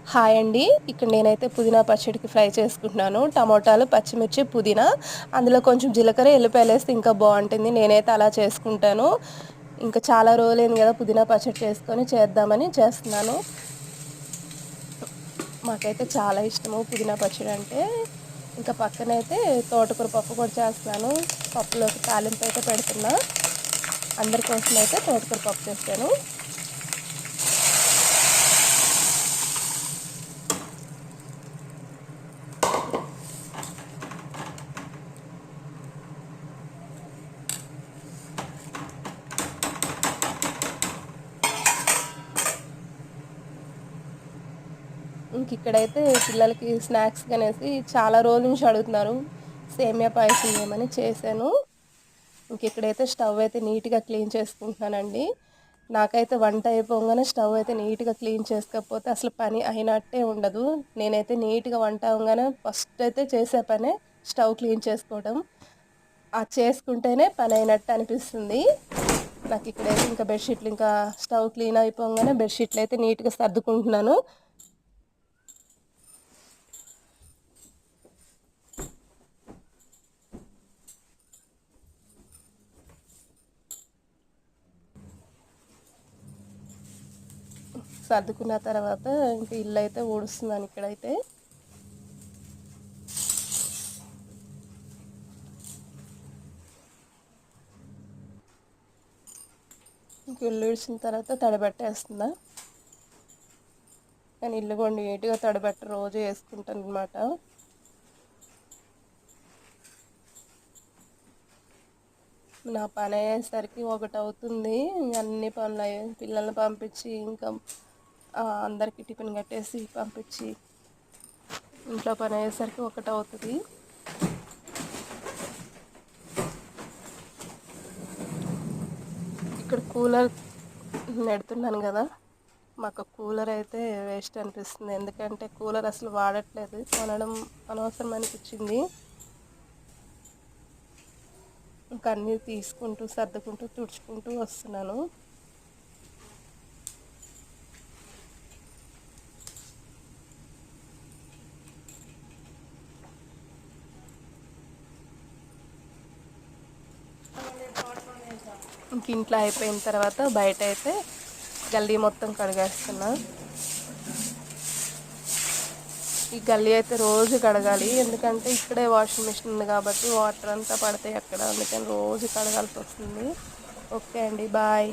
Hi అండి. ఇక్కడ నేనైతే పుదీనా పచ్చడికి ఫ్రై చేసుకుంటున్నాను. టమోటాలు, పచ్చిమిర్చి, పుదీనా అందులో కొంచెం జీలకర్ర, ఎల్లిపాయలేస్తే ఇంకా బావుంటుంది. నేనైతే అలా చేసుకుంటాను. ఇంకా చాలా రోజులైంది గదా! పుదీనా పచ్చడి చేసుకొని చేద్దామని చేస్తున్నాను. మాకైతే చాలా ఇష్టము పుదీనా పచ్చడంటే. ఇంకా పక్కనైతే తోటకూర పప్పు కూడా చేస్తున్నాను. పప్పులోకి తాలింపయితే పెడుతున్నా. అందరి కోసమయితే తోటకూర పప్పు చేశాను. ఇంకిక్కడైతే పిల్లలకి స్నాక్స్‌గనేసి చాలా రోజుల నుంచి అడుగుతున్నారు. సేమియా పాయసం చేయమని చేశాను. ఇంకిక్కడైతే స్టవ్ అయితే నీట్‌గా క్లీన్ చేసుకుంటున్నానండి. నాకైతే వంట అయిపోంగానే స్టవ్ అయితే నీట్‌గా క్లీన్ చేసుకోకపోతే అసలు పని అయినట్టే ఉండదు. నేనైతే నీట్‌గా వంట అవంగానే ఫస్ట్ అయితే చేసే పనే స్టవ్ క్లీన్ చేసుకోవడం. అది చేసుకుంటేనే పనయినట్టు అనిపిస్తుంది. నాకిక్కడైతే ఇంకా బెడ్‌షీట్లు ఇంకా స్టవ్ క్లీన్ అయిపోంగానే బెడ్‌షీట్లయితే నీట్‌గా సర్దుకుంటున్నాను. సర్దుకున్న తర్వాత ఇంక ఇల్లయితే ఊడుస్తున్నాను ఇక్కడైతే. ఇంక ఇల్లు ఊడ్చిన తర్వాత తడిబట్టేస్తున్నా. కానీ ఇల్లు కూడా నీట్‌గా తడిబట్ట రోజు యేసుకుంటాననమాట. నా పనయ్యేసరికి ఒకటవుతుంది. అన్ని పిల్లల్ని పంపించి ఇంకా అందరికీ టిఫిన్ కట్టేసి పంపించి ఇంట్లో పనయ్యేసరికి ఒకటవుతది. ఇక్కడ కూలర్ నెడుతున్నాను గదా! మాకు కూలర్ అయితే వేస్ట్ అనిపిస్తుంది. ఎందుకంటే కూలర్ అసలు వాడట్లేదు. కొనడం అనవసరం అనిపిచ్చింది. ఇంక అన్నీ తీసుకుంటూ, సర్దుకుంటూ, తుడుచుకుంటూ వస్తున్నాను. ఇంక ఇంట్లో అయిపోయిన తర్వాత బయటైతే గల్లీ మొత్తం కడిగేస్తున్నా. ఈ గల్లీ అయితే రోజు కడగాలి. ఎందుకంటే ఇక్కడే వాషింగ్ మిషన్ ఉంది కాబట్టి వాటర్ అంతా పడతాయి అక్కడ. అందుకని రోజు కడగాల్సొస్తుంది. ఓకే అండి. బాయ్.